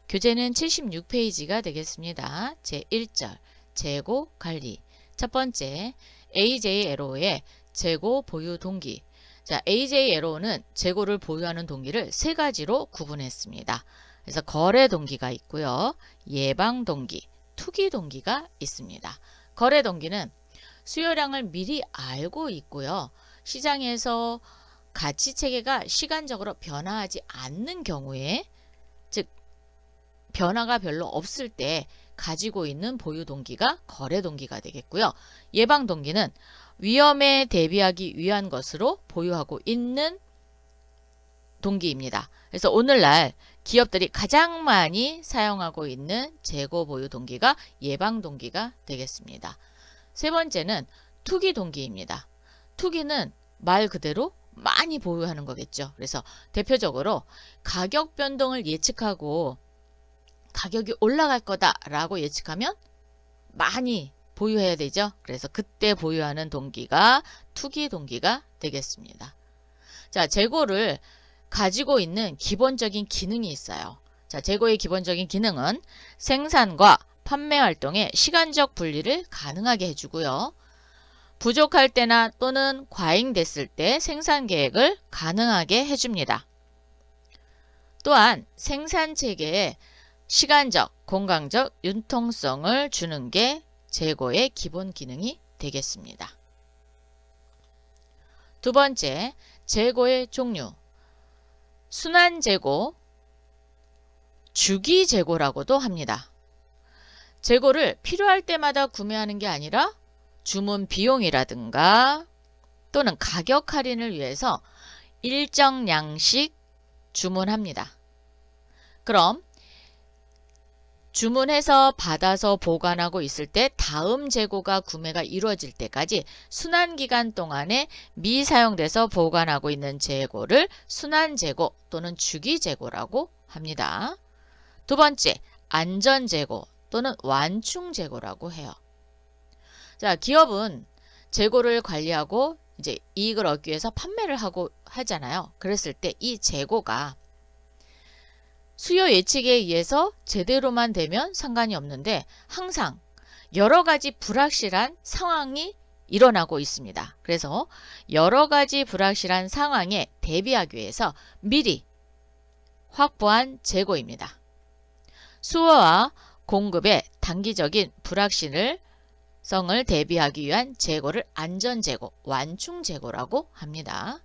교재는 76페이지가 되겠습니다. 제1절 재고 관리. 첫 번째 AJLO의 재고 보유 동기. 자, AJLO는 재고를 보유하는 동기를 세 가지로 구분했습니다. 그래서 거래 동기가 있고요. 예방 동기, 투기 동기가 있습니다. 거래 동기는 수요량을 미리 알고 있고요. 시장에서 가치 체계가 시간적으로 변화하지 않는 경우에, 즉 변화가 별로 없을 때 가지고 있는 보유 동기가 거래 동기가 되겠고요. 예방 동기는 위험에 대비하기 위한 것으로 보유하고 있는 동기입니다. 그래서 오늘날 기업들이 가장 많이 사용하고 있는 재고 보유 동기가 예방 동기가 되겠습니다. 세 번째는 투기 동기입니다. 투기는 말 그대로 많이 보유하는 거겠죠. 그래서 대표적으로 가격 변동을 예측하고 가격이 올라갈 거다라고 예측하면 많이 보유해야 되죠. 그래서 그때 보유하는 동기가 투기 동기가 되겠습니다. 자, 재고를 가지고 있는 기본적인 기능이 있어요. 자, 재고의 기본적인 기능은 생산과 판매 활동의 시간적 분리를 가능하게 해주고요. 부족할 때나 또는 과잉됐을 때 생산 계획을 가능하게 해줍니다. 또한 생산 체계에 시간적, 공간적 융통성을 주는 게 재고의 기본 기능이 되겠습니다. 두 번째, 재고의 종류. 순환재고, 주기재고라고도 합니다. 재고를 필요할 때마다 구매하는 게 아니라 주문 비용이라든가 또는 가격 할인을 위해서 일정량씩 주문합니다. 그럼 주문해서 받아서 보관하고 있을 때 다음 재고가 구매가 이루어질 때까지 순환기간 동안에 미사용돼서 보관하고 있는 재고를 순환재고 또는 주기재고라고 합니다. 두 번째, 안전재고 또는 완충재고라고 해요. 자, 기업은 재고를 관리하고 이제 이익을 얻기 위해서 판매를 하잖아요. 그랬을 때 이 재고가 수요 예측에 의해서 제대로만 되면 상관이 없는데 항상 여러 가지 불확실한 상황이 일어나고 있습니다. 그래서 여러 가지 불확실한 상황에 대비하기 위해서 미리 확보한 재고입니다. 수요와 공급의 단기적인 불확실성을 대비하기 위한 재고를 안전재고, 완충재고라고 합니다.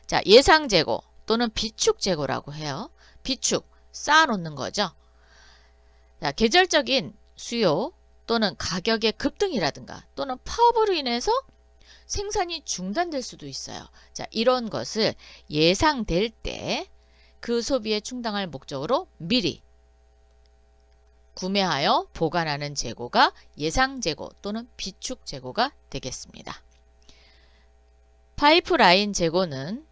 자, 예상재고 또는 비축재고라고 해요. 비축, 쌓아놓는 거죠. 자, 계절적인 수요 또는 가격의 급등이라든가 또는 파업으로 인해서 생산이 중단될 수도 있어요. 자, 이런 것을 예상될 때 그 소비에 충당할 목적으로 미리 구매하여 보관하는 재고가 예상재고 또는 비축재고가 되겠습니다. 파이프라인 재고는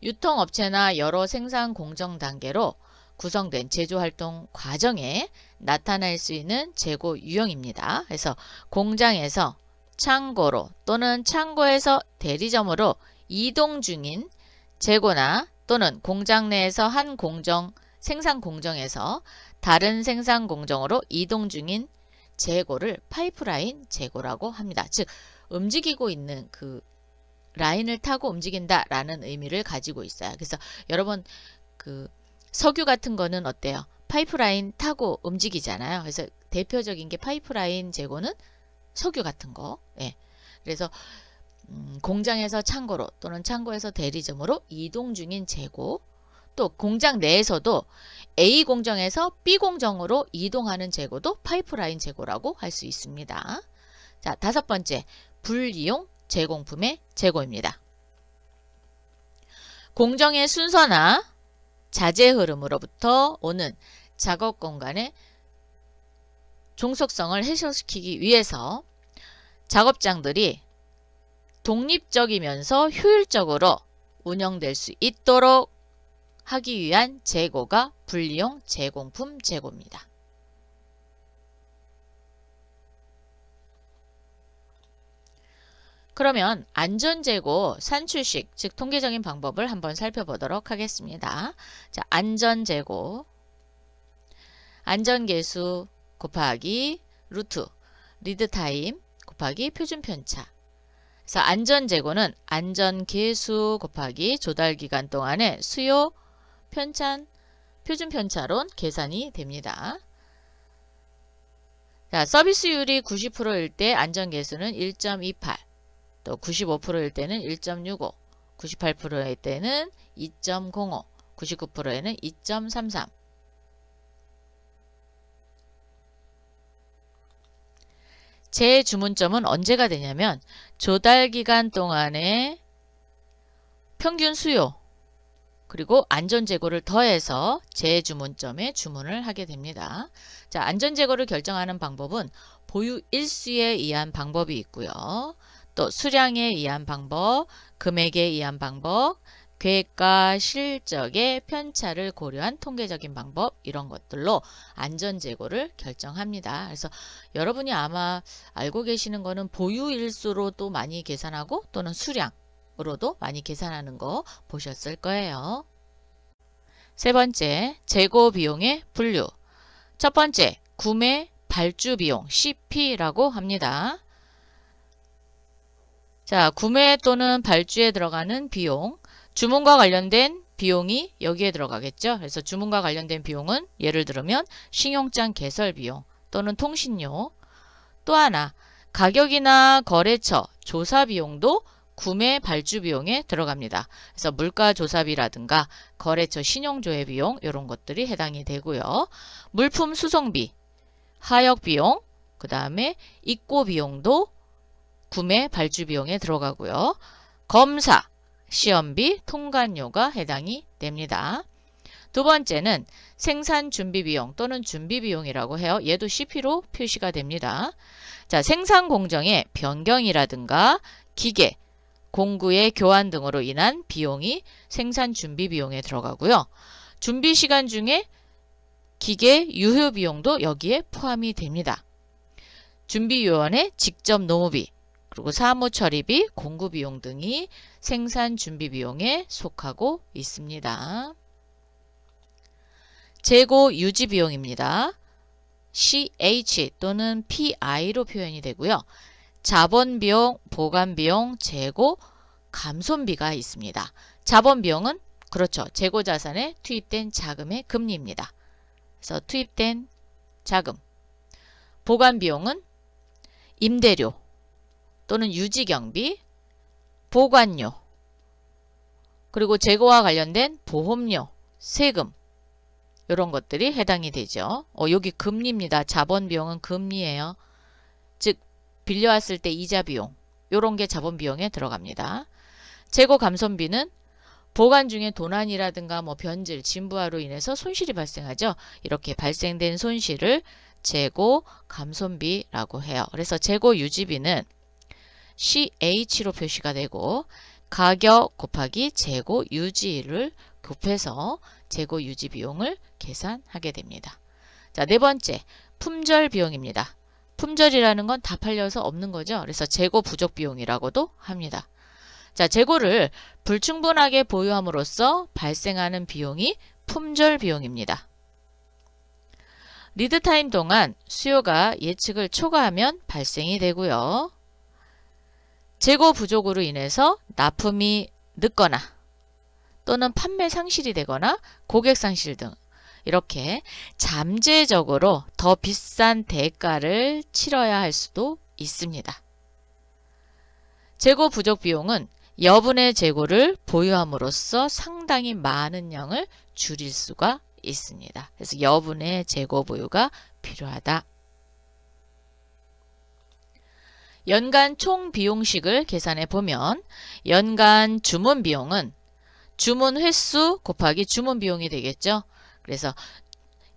유통업체나 여러 생산 공정 단계로 구성된 제조활동 과정에 나타날 수 있는 재고 유형입니다. 그래서 공장에서 창고로 또는 창고에서 대리점으로 이동 중인 재고나 또는 공장 내에서 한 생산 공정에서 다른 생산 공정으로 이동 중인 재고를 파이프라인 재고라고 합니다. 즉, 움직이고 있는 그 라인을 타고 움직인다라는 의미를 가지고 있어요. 그래서 여러분 그 석유 같은 거는 어때요? 파이프라인 타고 움직이잖아요. 그래서 대표적인 게 파이프라인 재고는 석유 같은 거. 예. 그래서 공장에서 창고로 또는 창고에서 대리점으로 이동 중인 재고, 또 공장 내에서도 A 공정에서 B 공정으로 이동하는 재고도 파이프라인 재고라고 할 수 있습니다. 자, 다섯 번째, 불이용 제공품의 재고입니다. 공정의 순서나 자재 흐름으로부터 오는 작업 공간의 종속성을 해소시키기 위해서 작업장들이 독립적이면서 효율적으로 운영될 수 있도록 하기 위한 재고가 불이용 제공품 재고입니다. 그러면 안전재고 산출식, 즉 통계적인 방법을 한번 살펴보도록 하겠습니다. 자, 안전재고. 안전계수 곱하기 루트 리드타임 곱하기 표준편차. 그래서 안전재고는 안전계수 곱하기 조달기간 동안의 수요 표준편차론 계산이 됩니다. 자, 서비스율이 90%일 때 안전계수는 1.28, 또 95%일 때는 1.65, 98%일 때는 2.05, 99%에는 2.33. 재주문점은 언제가 되냐면 조달기간 동안의 평균 수요 그리고 안전재고를 더해서 재주문점에 주문을 하게 됩니다. 자, 안전재고를 결정하는 방법은 보유 일수에 의한 방법이 있고요. 또 수량에 의한 방법, 금액에 의한 방법, 계획과 실적의 편차를 고려한 통계적인 방법 이런 것들로 안전재고를 결정합니다. 그래서 여러분이 아마 알고 계시는 거는 보유일수로도 많이 계산하고 또는 수량으로도 많이 계산하는 거 보셨을 거예요. 세 번째, 재고 비용의 분류. 첫 번째, 구매 발주 비용 CP라고 합니다. 자, 구매 또는 발주에 들어가는 비용, 주문과 관련된 비용이 여기에 들어가겠죠. 그래서 주문과 관련된 비용은 예를 들면 신용장 개설 비용 또는 통신료. 또 하나, 가격이나 거래처 조사 비용도 구매 발주 비용에 들어갑니다. 그래서 물가 조사비라든가 거래처 신용조회 비용 이런 것들이 해당이 되고요. 물품 수송비, 하역 비용, 그 다음에 입고 비용도 구매 발주 비용에 들어가고요. 검사, 시험비, 통관료가 해당이 됩니다. 두 번째는 생산 준비 비용 또는 준비 비용이라고 해요. 얘도 CP로 표시가 됩니다. 자, 생산 공정의 변경이라든가 기계, 공구의 교환 등으로 인한 비용이 생산 준비 비용에 들어가고요. 준비 시간 중에 기계 유효 비용도 여기에 포함이 됩니다. 준비요원의 직접 노무비, 그리고 사무 처리비, 공구 비용 등이 생산 준비 비용에 속하고 있습니다. 재고 유지 비용입니다. CH 또는 PI로 표현이 되고요. 자본 비용, 보관 비용, 재고, 감손비가 있습니다. 자본 비용은 그렇죠. 재고 자산에 투입된 자금의 금리입니다. 그래서 투입된 자금. 보관 비용은 임대료 또는 유지경비, 보관료, 그리고 재고와 관련된 보험료, 세금 이런 것들이 해당이 되죠. 여기 금리입니다. 자본 비용은 금리예요. 즉 빌려왔을 때 이자 비용 이런 게 자본 비용에 들어갑니다. 재고 감손비는 보관 중에 도난이라든가 변질, 진부하로 인해서 손실이 발생하죠. 이렇게 발생된 손실을 재고 감손비라고 해요. 그래서 재고 유지비는 CH로 표시가 되고 가격 곱하기 재고 유지를 곱해서 재고 유지 비용을 계산하게 됩니다. 자, 네 번째, 품절 비용입니다. 품절이라는 건 다 팔려서 없는 거죠. 그래서 재고 부족 비용이라고도 합니다. 자, 재고를 불충분하게 보유함으로써 발생하는 비용이 품절 비용입니다. 리드타임 동안 수요가 예측을 초과하면 발생이 되고요. 재고 부족으로 인해서 납품이 늦거나 또는 판매 상실이 되거나 고객 상실 등 이렇게 잠재적으로 더 비싼 대가를 치러야 할 수도 있습니다. 재고 부족 비용은 여분의 재고를 보유함으로써 상당히 많은 양을 줄일 수가 있습니다. 그래서 여분의 재고 보유가 필요하다. 연간 총 비용식을 계산해 보면 연간 주문 비용은 주문 횟수 곱하기 주문 비용이 되겠죠. 그래서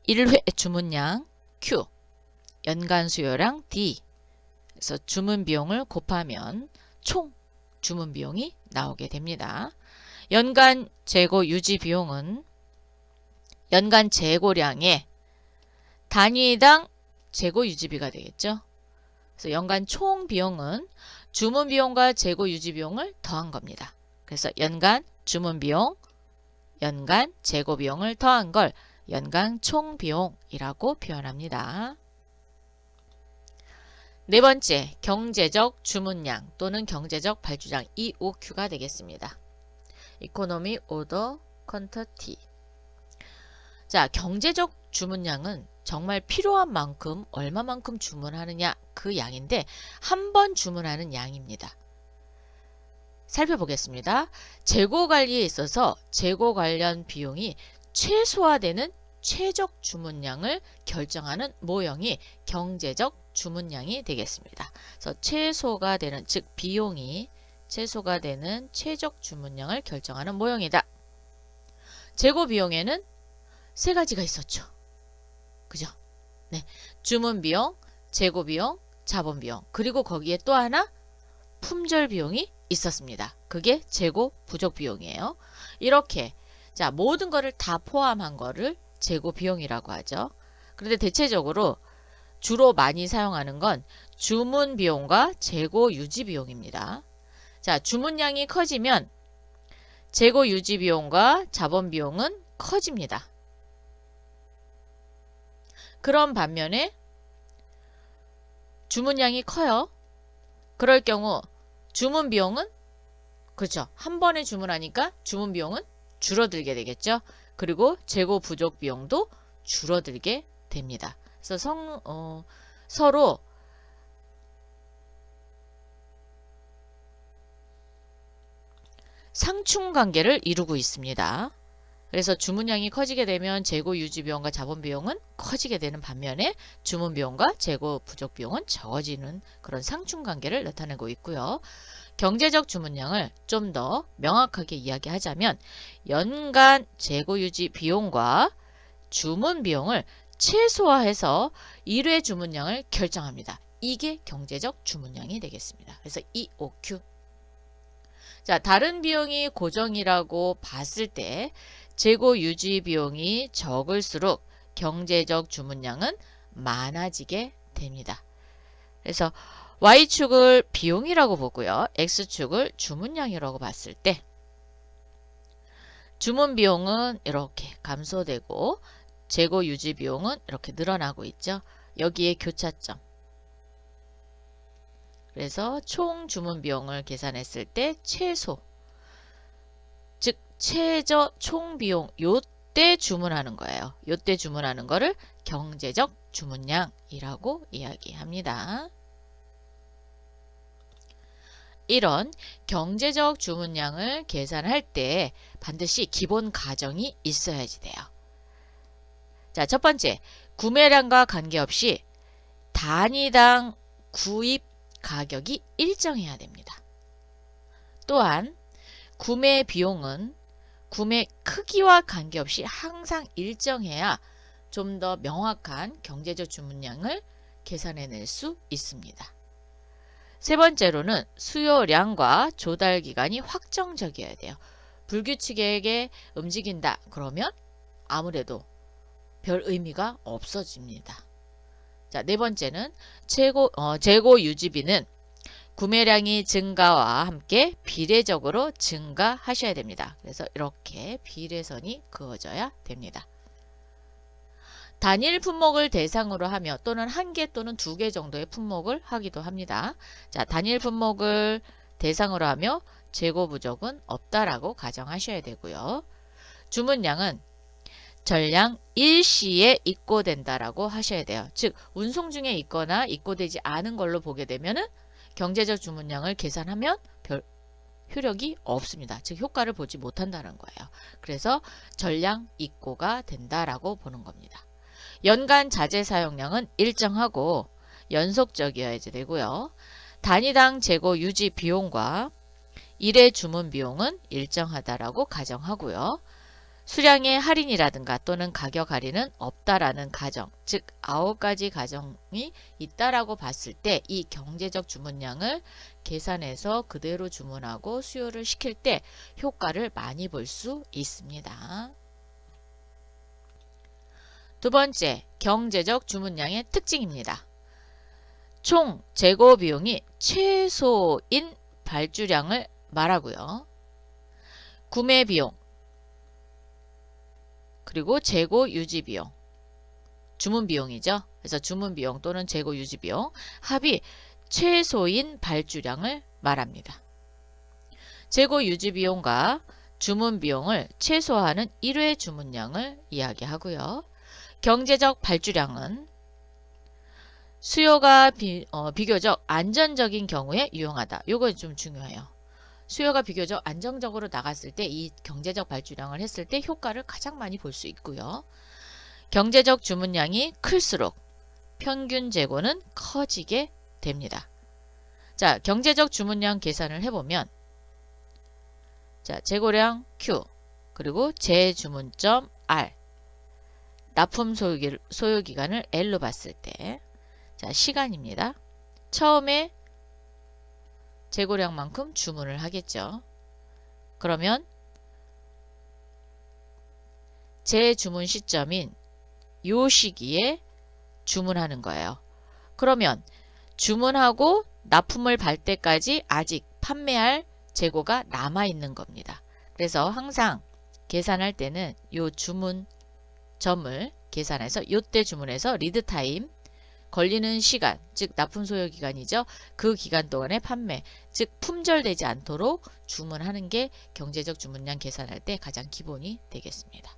1회 주문량 Q, 연간 수요량 D, 그래서 주문 비용을 곱하면 총 주문 비용이 나오게 됩니다. 연간 재고 유지 비용은 연간 재고량의 단위당 재고 유지비가 되겠죠. 그래서 연간 총 비용은 주문 비용과 재고 유지 비용을 더한 겁니다. 그래서 연간 주문 비용, 연간 재고 비용을 더한 걸 연간 총비용이라고 표현합니다. 네 번째, 경제적 주문량 또는 경제적 발주량 EOQ가 되겠습니다. Economic Order Quantity. 자, 경제적 주문량은 정말 필요한 만큼 얼마만큼 주문하느냐 그 양인데 한 번 주문하는 양입니다. 살펴보겠습니다. 재고 관리에 있어서 재고 관련 비용이 최소화되는 최적 주문량을 결정하는 모형이 경제적 주문량이 되겠습니다. 그래서 최소가 되는, 즉 비용이 최소가 되는 최적 주문량을 결정하는 모형이다. 재고 비용에는 세 가지가 있었죠. 그죠? 네. 주문 비용, 재고 비용, 자본 비용, 그리고 거기에 또 하나 품절 비용이 있었습니다. 그게 재고 부족 비용이에요. 이렇게 자, 모든 거를 다 포함한 거를 재고 비용이라고 하죠. 그런데 대체적으로 주로 많이 사용하는 건 주문 비용과 재고 유지 비용입니다. 자, 주문량이 커지면 재고 유지 비용과 자본 비용은 커집니다. 그런 반면에 주문량이 커요. 그럴 경우 주문 비용은 그렇죠. 한 번에 주문하니까 주문 비용은 줄어들게 되겠죠. 그리고 재고 부족 비용도 줄어들게 됩니다. 그래서 서로 상충관계를 이루고 있습니다. 그래서 주문량이 커지게 되면 재고 유지 비용과 자본 비용은 커지게 되는 반면에 주문 비용과 재고 부족 비용은 적어지는 그런 상충관계를 나타내고 있고요. 경제적 주문량을 좀 더 명확하게 이야기하자면 연간 재고 유지 비용과 주문 비용을 최소화해서 1회 주문량을 결정합니다. 이게 경제적 주문량이 되겠습니다. 그래서 EOQ. 자, 다른 비용이 고정이라고 봤을 때 재고 유지 비용이 적을수록 경제적 주문량은 많아지게 됩니다. 그래서 Y축을 비용이라고 보고요. X축을 주문량이라고 봤을 때 주문 비용은 이렇게 감소되고 재고 유지 비용은 이렇게 늘어나고 있죠. 여기에 교차점. 그래서 총 주문 비용을 계산했을 때 최소, 즉 최저 총 비용, 요때 주문하는 거예요. 요때 주문하는 거를 경제적 주문량이라고 이야기합니다. 이런 경제적 주문량을 계산할 때 반드시 기본 가정이 있어야지 돼요. 자, 첫 번째, 구매량과 관계없이 단위당 구입 가격이 일정해야 됩니다. 또한 구매 비용은 구매 크기와 관계없이 항상 일정해야 좀 더 명확한 경제적 주문량을 계산해낼 수 있습니다. 세 번째로는 수요량과 조달 기간이 확정적이어야 돼요. 불규칙하게 움직인다 그러면 아무래도 별 의미가 없어집니다. 자, 네 번째는 재고 유지비는 구매량이 증가와 함께 비례적으로 증가하셔야 됩니다. 그래서 이렇게 비례선이 그어져야 됩니다. 단일 품목을 대상으로 하며 또는 한 개 또는 두 개 정도의 품목을 하기도 합니다. 자, 단일 품목을 대상으로 하며 재고 부족은 없다라고 가정하셔야 되고요. 주문량은 전량 일시에 입고된다라고 하셔야 돼요. 즉 운송 중에 있거나 입고되지 않은 걸로 보게 되면은 경제적 주문량을 계산하면 별 효력이 없습니다. 즉 효과를 보지 못한다는 거예요. 그래서 전량 입고가 된다라고 보는 겁니다. 연간 자재 사용량은 일정하고 연속적이어야 되고요. 단위당 재고 유지 비용과 1회 주문 비용은 일정하다라고 가정하고요. 수량의 할인이라든가 또는 가격 할인은 없다라는 가정, 즉 9가지 가정이 있다라고 봤을 때 이 경제적 주문량을 계산해서 그대로 주문하고 수요를 시킬 때 효과를 많이 볼 수 있습니다. 두 번째, 경제적 주문량의 특징입니다. 총 재고 비용이 최소인 발주량을 말하고요. 구매 비용, 그리고 재고 유지 비용, 주문 비용이죠. 그래서 주문 비용 또는 재고 유지 비용 합이 최소인 발주량을 말합니다. 재고 유지 비용과 주문 비용을 최소화하는 1회 주문량을 이야기하고요. 경제적 발주량은 수요가 비교적 안전적인 경우에 유용하다. 이거 좀 중요해요. 수요가 비교적 안정적으로 나갔을 때 이 경제적 발주량을 했을 때 효과를 가장 많이 볼 수 있고요. 경제적 주문량이 클수록 평균 재고는 커지게 됩니다. 자, 경제적 주문량 계산을 해보면 자, 재고량 Q 그리고 재주문점 R 납품 소요기간을 L로 봤을 때 자, 시간입니다. 처음에 재고량만큼 주문을 하겠죠. 그러면 재주문 시점인 요 시기에 주문하는 거예요. 그러면 주문하고 납품을 받을 때까지 아직 판매할 재고가 남아 있는 겁니다. 그래서 항상 계산할 때는 요 주문점을 계산해서 요때 주문해서 리드타임 걸리는 시간, 즉 납품 소요 기간이죠. 그 기간 동안에 판매, 즉 품절되지 않도록 주문하는 게 경제적 주문량 계산할 때 가장 기본이 되겠습니다.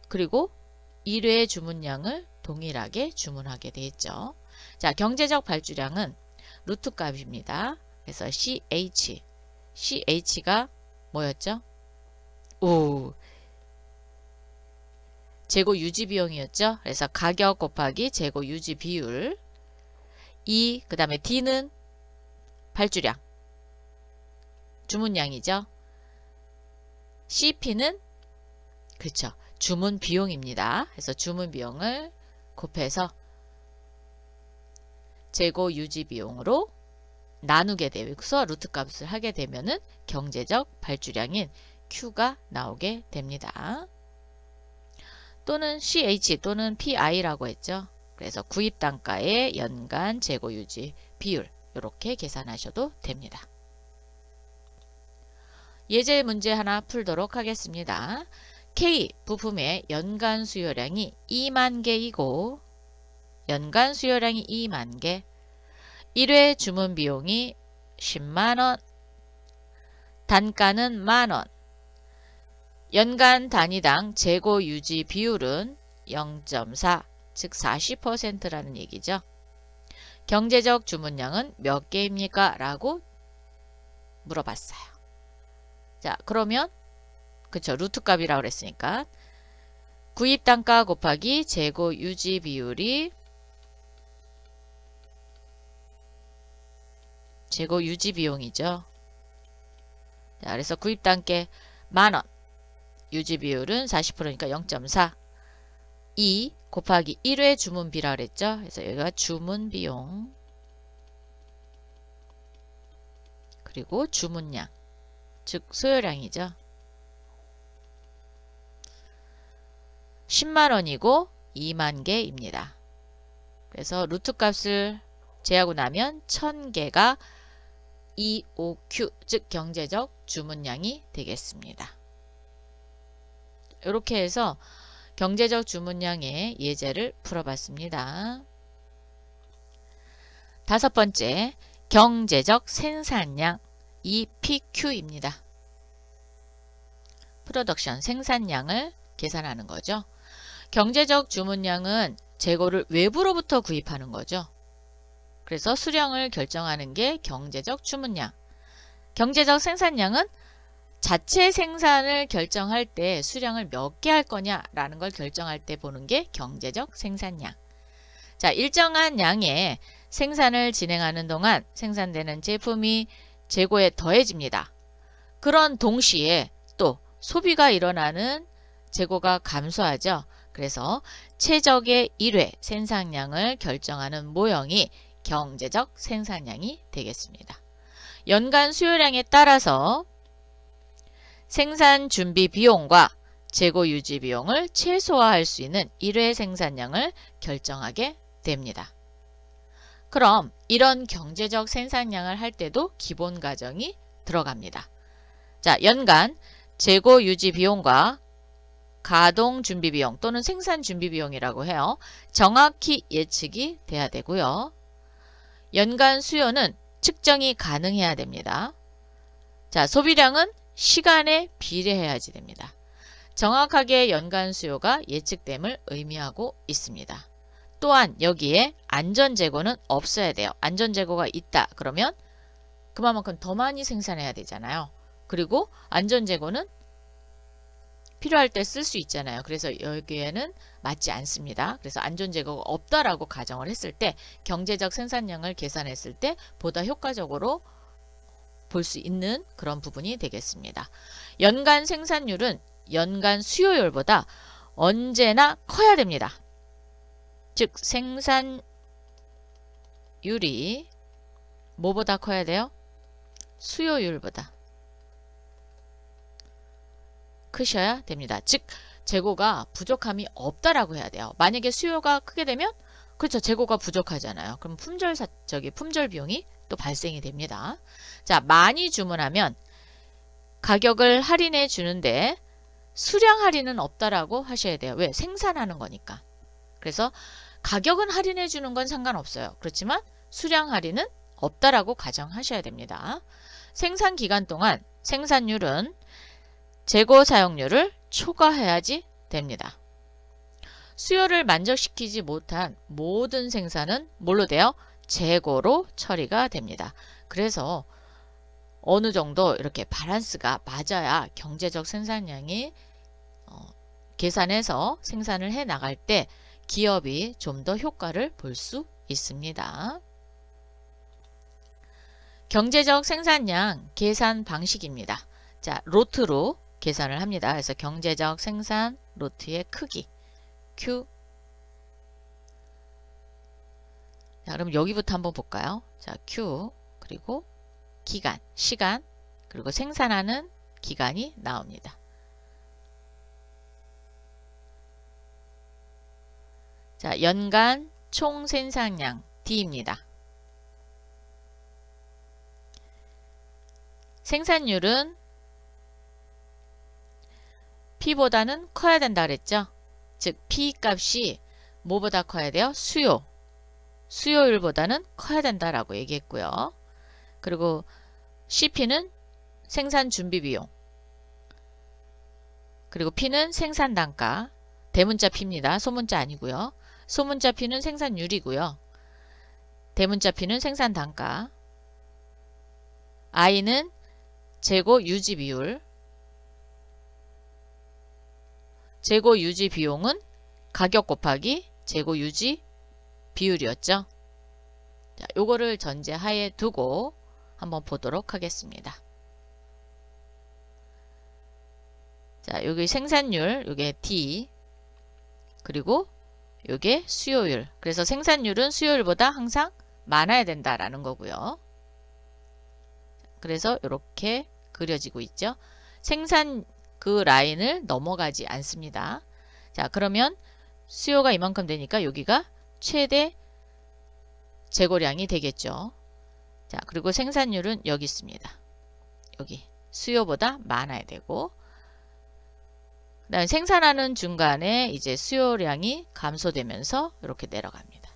그리고 1회 주문량을 동일하게 주문하게 되겠죠. 자, 경제적 발주량은 루트 값입니다. 그래서 CH가 뭐였죠? 재고 유지 비용이었죠. 그래서 가격 곱하기 재고 유지 비율. 그 다음에 D는 발주량, 주문량이죠. CP는 그렇죠. 주문 비용입니다. 그래서 주문 비용을 곱해서 재고 유지 비용으로 나누게 되면서 루트 값을 하게 되면은 경제적 발주량인 Q가 나오게 됩니다. 또는 CH 또는 PI라고 했죠. 그래서 구입 단가의 연간 재고 유지 비율 이렇게 계산하셔도 됩니다. 예제 문제 하나 풀도록 하겠습니다. K 부품의 연간 수요량이 2만 개이고 연간 수요량이 2만 개 1회 주문 비용이 10만원 단가는 만원 연간 단위당 재고 유지 비율은 0.4 즉 40%라는 얘기죠. 경제적 주문량은 몇 개입니까? 라고 물어봤어요. 자, 그러면 그쵸, 루트 값이라고 그랬으니까 구입 단가 곱하기 재고 유지 비율이 재고 유지 비용이죠. 자, 그래서 구입 단가 만원 유지 비율은 40%니까 0.4 2 곱하기 1회 주문비라 그랬죠. 그래서 여기가 주문 비용 그리고 주문량 즉 소요량이죠. 10만원이고 2만 개입니다. 그래서 루트 값을 제하고 나면 1000개가 EOQ 즉 경제적 주문량이 되겠습니다. 이렇게 해서 경제적 주문량의 예제를 풀어봤습니다. 다섯 번째, 경제적 생산량 EPQ입니다. 프로덕션 생산량을 계산하는 거죠. 경제적 주문량은 재고를 외부로부터 구입하는 거죠. 그래서 수량을 결정하는 게 경제적 주문량. 경제적 생산량은 자체 생산을 결정할 때 수량을 몇 개 할 거냐라는 걸 결정할 때 보는 게 경제적 생산량. 자, 일정한 양의 생산을 진행하는 동안 생산되는 제품이 재고에 더해집니다. 그런 동시에 또 소비가 일어나는 재고가 감소하죠. 그래서 최적의 1회 생산량을 결정하는 모형이 경제적 생산량이 되겠습니다. 연간 수요량에 따라서 생산 준비 비용과 재고 유지 비용을 최소화할 수 있는 1회 생산량을 결정하게 됩니다. 그럼 이런 경제적 생산량을 할 때도 기본 가정이 들어갑니다. 자, 연간 재고 유지 비용과 가동 준비 비용 또는 생산 준비 비용이라고 해요. 정확히 예측이 돼야 되고요. 연간 수요는 측정이 가능해야 됩니다. 자, 소비량은 시간에 비례해야지 됩니다. 정확하게 연간 수요가 예측됨을 의미하고 있습니다. 또한 여기에 안전재고는 없어야 돼요. 안전재고가 있다 그러면 그만큼 더 많이 생산해야 되잖아요. 그리고 안전재고는 필요할 때 쓸 수 있잖아요. 그래서 여기에는 맞지 않습니다. 그래서 안전재고가 없다라고 가정을 했을 때 경제적 생산량을 계산했을 때 보다 효과적으로 볼 수 있는 그런 부분이 되겠습니다. 연간 생산율은 연간 수요율보다 언제나 커야 됩니다. 즉 생산율이 뭐보다 커야 돼요? 수요율보다 크셔야 됩니다. 즉 재고가 부족함이 없다라고 해야 돼요. 만약에 수요가 크게 되면 그렇죠. 재고가 부족하잖아요. 그럼 품절 비용이 또 발생이 됩니다. 자, 많이 주문하면 가격을 할인해 주는데 수량 할인은 없다라고 하셔야 돼요. 왜? 생산하는 거니까. 그래서 가격은 할인해 주는 건 상관없어요. 그렇지만 수량 할인은 없다라고 가정하셔야 됩니다. 생산 기간 동안 생산율은 재고 사용률을 초과해야지 됩니다. 수요를 만족시키지 못한 모든 생산은 뭘로 돼요? 재고로 처리가 됩니다. 그래서 어느 정도 이렇게 밸런스가 맞아야 경제적 생산량이 계산해서 생산을 해 나갈 때 기업이 좀 더 효과를 볼 수 있습니다. 경제적 생산량 계산 방식입니다. 자, 로트로 계산을 합니다. 그래서 경제적 생산 로트의 크기 Q. 자, 그럼 여기부터 한번 볼까요? 자, Q 그리고 기간, 시간 그리고 생산하는 기간이 나옵니다. 자, 연간 총 생산량 D입니다. 생산율은 P보다는 커야 된다 그랬죠? 즉 P 값이 뭐보다 커야 돼요? 수요율보다는 커야 된다라고 얘기했고요. 그리고 CP는 생산 준비 비용. 그리고 P는 생산 단가. 대문자 P입니다. 소문자 아니고요. 소문자 P는 생산율이고요. 대문자 P는 생산 단가. I는 재고 유지 비율. 재고 유지 비용은 가격 곱하기 재고 유지 비율이었죠. 자, 요거를 전제하에 두고 한번 보도록 하겠습니다. 자, 여기 생산율, 요게 D, 그리고 요게 수요율. 그래서 생산율은 수요율보다 항상 많아야 된다라는 거고요. 그래서 이렇게 그려지고 있죠. 생산 그 라인을 넘어가지 않습니다. 자, 그러면 수요가 이만큼 되니까 여기가 최대 재고량이 되겠죠. 자, 그리고 생산율은 여기 있습니다. 여기 수요보다 많아야 되고, 그다음에 생산하는 중간에 이제 수요량이 감소되면서 이렇게 내려갑니다.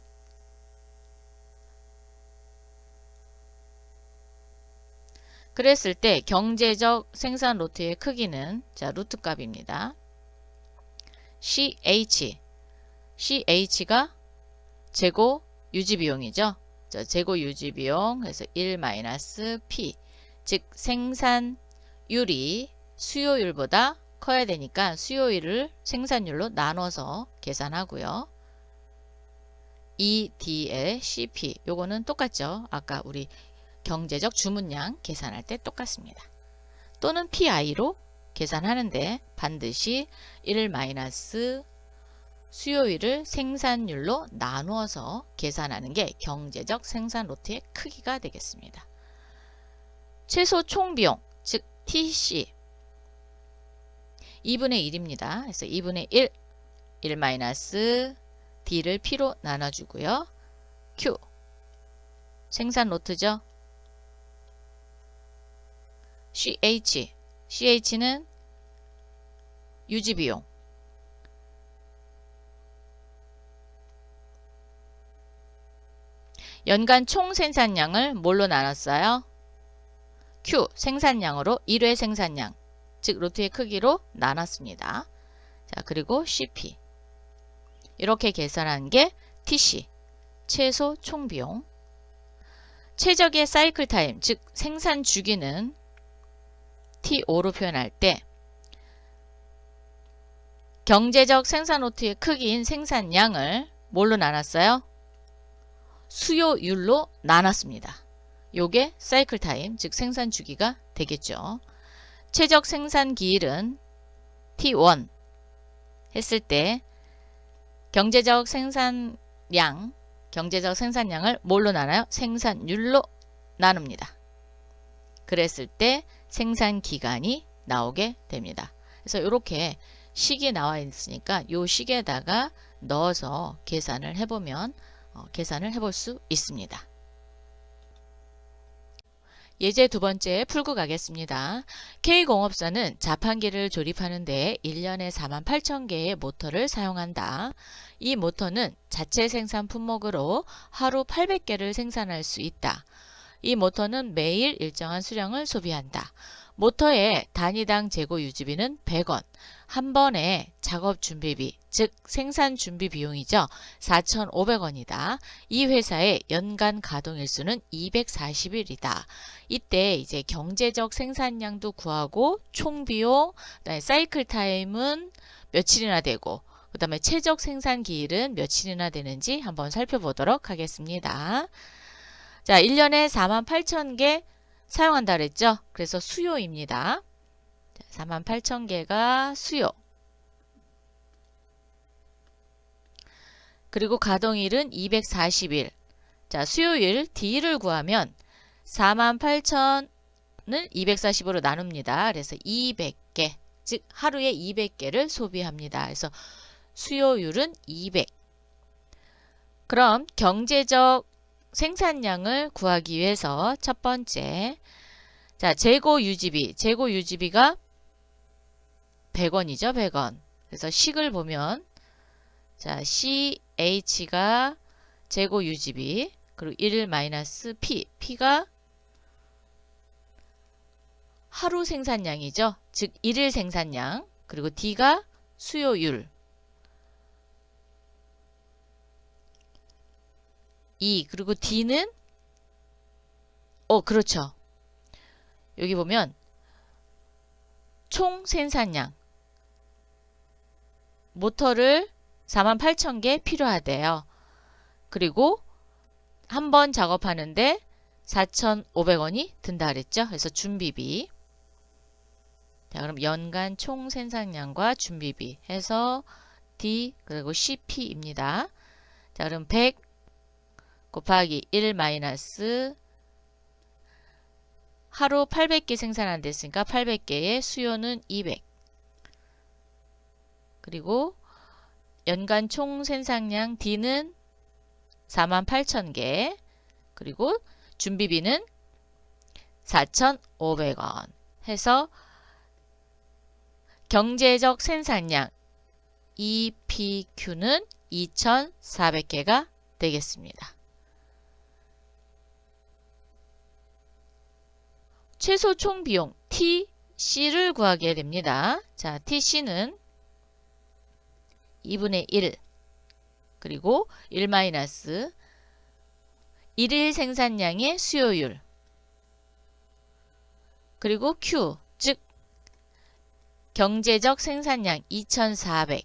그랬을 때 경제적 생산 로트의 크기는 자, 루트 값입니다. CH가 재고 유지 비용이죠. 자, 재고 유지 비용 그래서 1-P, 즉 생산율이 수요율보다 커야 되니까 수요율을 생산율로 나눠서 계산하고요. ED의 CP 요거는 똑같죠. 아까 우리 경제적 주문량 계산할 때 똑같습니다. 또는 PI로 계산하는데 반드시 1 마이너스 수요율을 생산율로 나누어서 계산하는 게 경제적 생산 로트의 크기가 되겠습니다. 최소 총비용, 즉 TC 2분의 1입니다. 그래서 2분의 1 마이너스 D를 P로 나눠주고요. Q 생산 로트죠. CH는 유지비용 연간 총 생산량을 뭘로 나눴어요? Q 생산량으로 1회 생산량, 즉 로트의 크기로 나눴습니다. 자, 그리고 CP 이렇게 계산한 게 TC 최소 총비용. 최적의 사이클 타임, 즉 생산 주기는 T5로 표현할 때 경제적 생산 로트의 크기인 생산량을 뭘로 나눴어요? 수요율로 나눴습니다. 요게 사이클 타임, 즉 생산 주기가 되겠죠. 최적 생산 기일은 T1 했을 때 경제적 생산량을 뭘로 나눠요? 생산율로 나눕니다. 그랬을 때 생산 기간이 나오게 됩니다. 그래서 이렇게 식이 나와 있으니까 이 식에다가 넣어서 계산을 해보면 계산을 해볼 수 있습니다. 예제 두 번째 풀고 가겠습니다. K공업사는 자판기를 조립하는 데 1년에 48,000개의 모터를 사용한다. 이 모터는 자체 생산 품목으로 하루 800개를 생산할 수 있다. 이 모터는 매일 일정한 수량을 소비한다. 모터의 단위당 재고 유지비는 100원, 한 번에 작업 준비비, 즉 생산 준비 비용이죠. 4,500원이다. 이 회사의 연간 가동일수는 240일이다. 이때 이제 경제적 생산량도 구하고 총비용, 그다음에 사이클 타임은 며칠이나 되고 그 다음에 최적 생산 기일은 며칠이나 되는지 한번 살펴보도록 하겠습니다. 자, 1년에 48,000개 사용한다 그랬죠? 그래서 수요입니다. 48,000개가 수요. 그리고 가동일은 240일. 자, 수요일 D를 구하면 48,000을 240으로 나눕니다. 그래서 200개, 즉 하루에 200개를 소비합니다. 그래서 수요율은 200. 그럼 경제적 생산량을 구하기 위해서 첫 번째, 자, 재고 유지비가 100원이죠, 100원. 그래서 식을 보면, 자, CH가 재고 유지비, 그리고 1 마이너스 P, P가 하루 생산량이죠. 즉, 1일 생산량, 그리고 D가 수요율. 그리고 D는 그렇죠. 여기 보면 총 생산량 모터를 48,000개 필요하대요. 그리고 한 번 작업하는데 4,500원이 든다 그랬죠. 그래서 준비비. 자, 그럼 연간 총 생산량과 준비비 해서 D 그리고 CP입니다. 자, 그럼 100 곱하기 1 마이너스 하루 800개 생산한다 했으니까 800개의 수요는 200. 그리고 연간 총 생산량 D는 48,000개. 그리고 준비비는 4,500원 해서 경제적 생산량 EPQ는 2,400개가 되겠습니다. 최소 총 비용 TC를 구하게 됩니다. 자, TC는 2분의 1 그리고 1 마이너스 1일 생산량의 수요율 그리고 Q 즉 경제적 생산량 2,400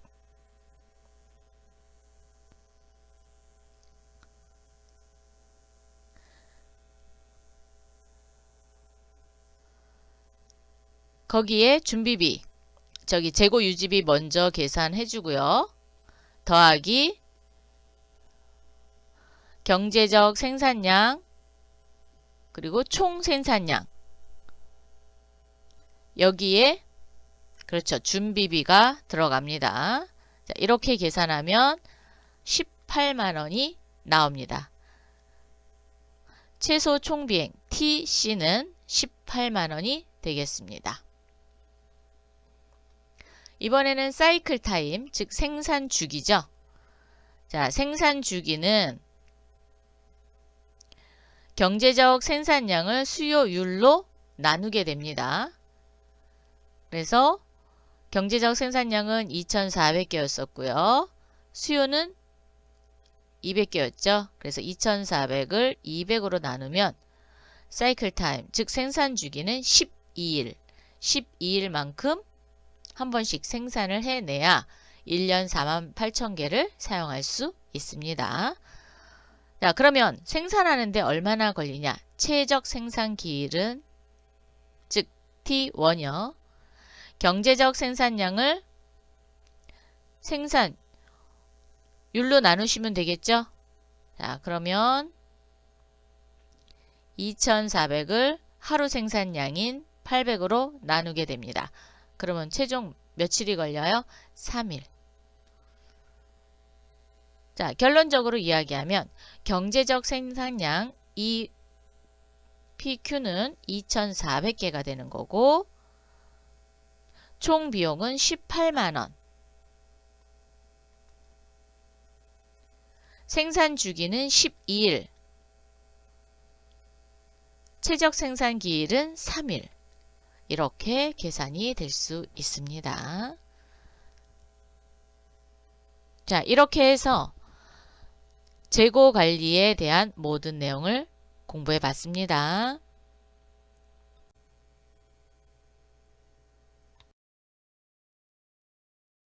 거기에 준비비 재고 유지비 먼저 계산해 주고요. 더하기 경제적 생산량 그리고 총 생산량 여기에 그렇죠. 준비비가 들어갑니다. 자, 이렇게 계산하면 18만원이 나옵니다. 최소 총비행 TC는 18만원이 되겠습니다. 이번에는 사이클 타임, 즉 생산 주기죠. 자, 생산 주기는 경제적 생산량을 수요율로 나누게 됩니다. 그래서 경제적 생산량은 2,400개였었고요. 수요는 200개였죠. 그래서 2,400을 200으로 나누면 사이클 타임, 즉 생산 주기는 12일. 12일만큼 한 번씩 생산을 해내야 1년 48,000개를 사용할 수 있습니다. 자, 그러면 생산하는데 얼마나 걸리냐? 최적 생산 기일은 즉 T1이요. 경제적 생산량을 생산율로 나누시면 되겠죠? 자, 그러면 2,400을 하루 생산량인 800으로 나누게 됩니다. 그러면 최종 며칠이 걸려요? 3일. 자, 결론적으로 이야기하면 경제적 생산량 이 PQ는 2,400개가 되는 거고 총 비용은 18만원. 생산 주기는 12일. 최적 생산 기일은 3일. 이렇게 계산이 될 수 있습니다. 자, 이렇게 해서 재고 관리에 대한 모든 내용을 공부해 봤습니다.